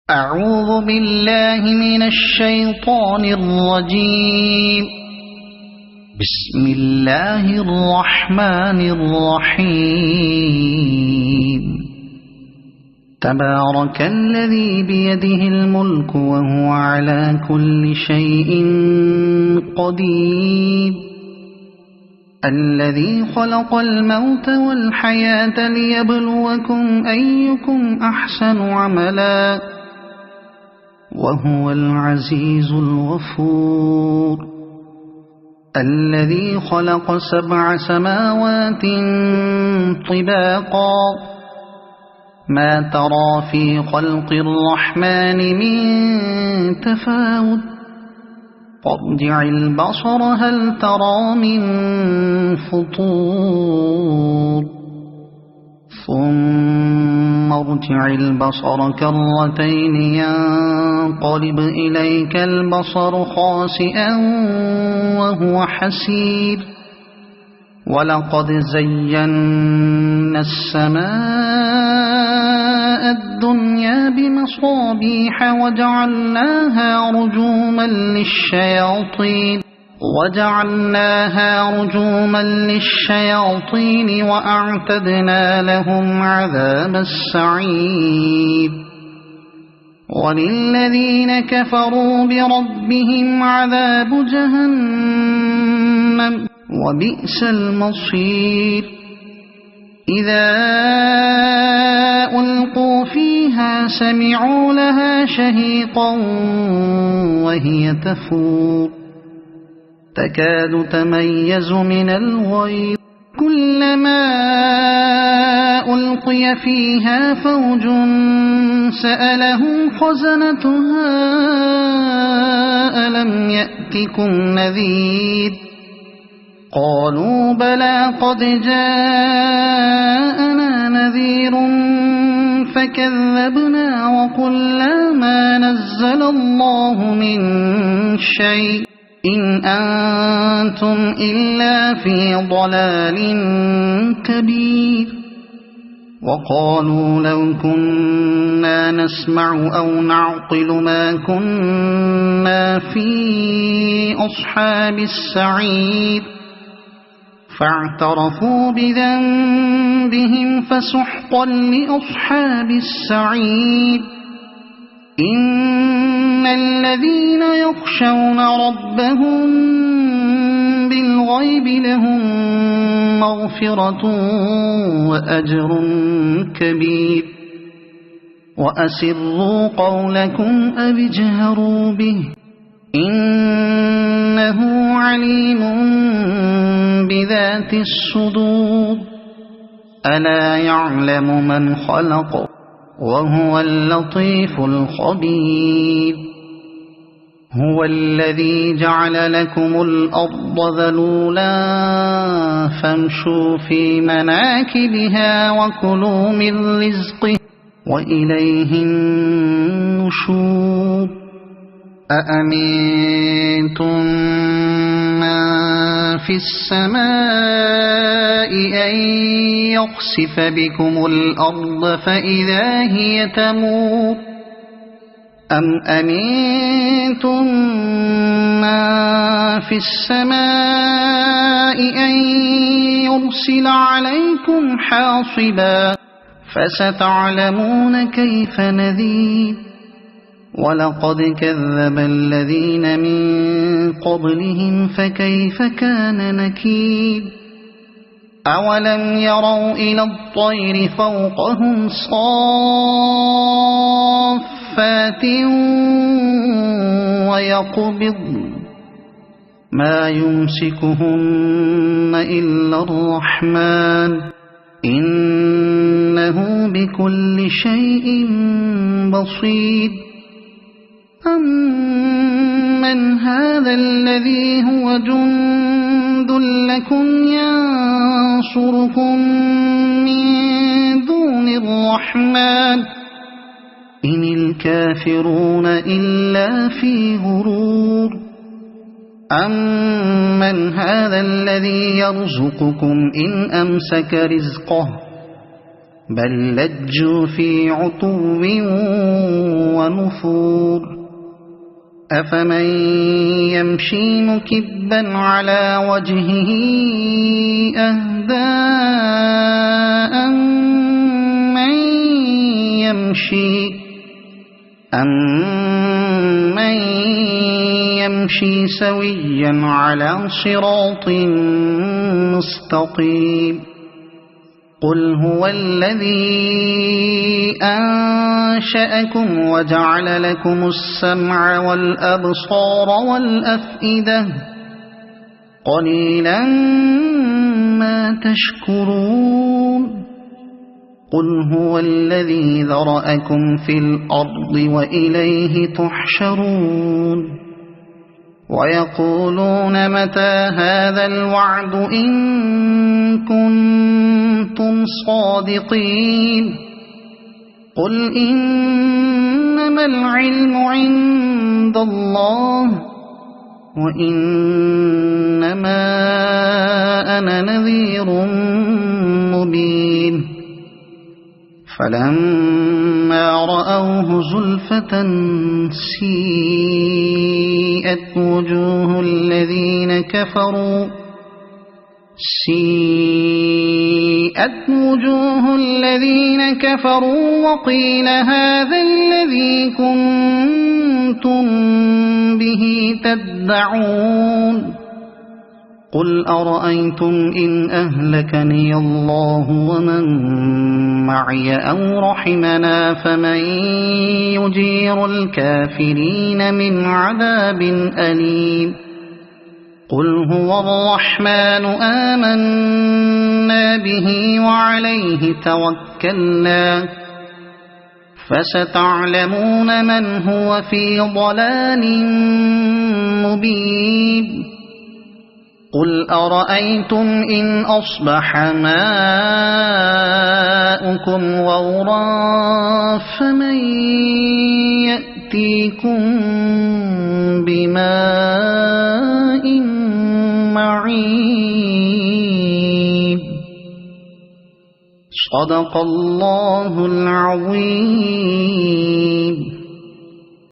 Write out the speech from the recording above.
أعوذ بالله من الشيطان الرجيم. بسم الله الرحمن الرحيم. تبارك الذي بيده الملك وهو على كل شيء قدير. الذي خلق الموت والحياة ليبلوكم أيكم أحسن عملا وهو العزيز الغفور. الذي خلق 7 سماوات طباقا ما ترى في خلق الرحمن من تفاوت فارجع البصر هل ترى من فطور ثم ارجع البصر كرتين ينقلب إليك البصر خاسئا وهو حسير. ولقد زينا السماء الدنيا بمصابيح وجعلناها رجوما للشياطين وأعتدنا لهم عذاب السعير. وللذين كفروا بربهم عذاب جهنم وبئس المصير. إذا ألقوا فيها سمعوا لها شهيقا وهي تفور تكاد تميز من الغيظ كلما ألقي فيها فوج سألهم خزنتها ألم يأتكم نذير قالوا بلى قد جاءنا نذير فكذبنا وقلنا ما نزل الله من شيء إن أنتم إلا في ضلال كبير. وقالوا لو كنا نسمع أو نعقل ما كنا في أصحاب السعير فاعترفوا بذنبهم فسحقا لأصحاب السعير. إن الذين يخشون ربهم بالغيب لهم مغفرة وأجر كبير. وأسروا قولكم أو اجهروا به إنه عليم بذات الصدور. ألا يعلم من خلق وهو اللطيف الخبير. هو الذي جعل لكم الأرض ذلولا فامشوا في مناكبها وكلوا من رزقه وإليه النشور. أأمنتم من في السماء أن يخسف بكم الأرض فإذا هي تمور أم أمنتم من في السماء أن يرسل عليكم حاصبا فستعلمون كيف نذير. ولقد كذب الذين من قبلهم فكيف كان نكير. أولم يروا إلى الطير فوقهم صافات ويقبضن ما يمسكهن إلا الرحمن إنه بكل شيء بصير. أمن هذا الذي هو جند لكم ينصركم من دون الرحمن إن الكافرون إلا في غرور. أمن هذا الذي يرزقكم إن أمسك رزقه بل لجوا في عتو والنفور أفمن يمشي مكبا على وجهه أهدى أمن يمشي سويا على صراط مستقيم قل هو الذي أنشأكم وجعل لكم السمع والأبصار والأفئدة قليلا ما تشكرون قل هو الذي ذرأكم في الأرض وإليه تحشرون ويقولون متى هذا الوعد إن كنتم صادقين قل إنما العلم عند الله وإنما أنا نذير مبين فلما رأوه زلفة سيئت وجوه الذين كفروا وقيل هذا الذي كنتم به تدعون قل أرأيتم إن أهلكني الله ومن معي أو رحمنا فمن يجير الكافرين من عذاب أليم قل هو الرحمن آمنا به وعليه توكلنا فستعلمون من هو في ضلال مبين قل أرأيتم إن أصبح ماؤكم غورا فمن يأتيكم بماء معين صدق الله العظيم.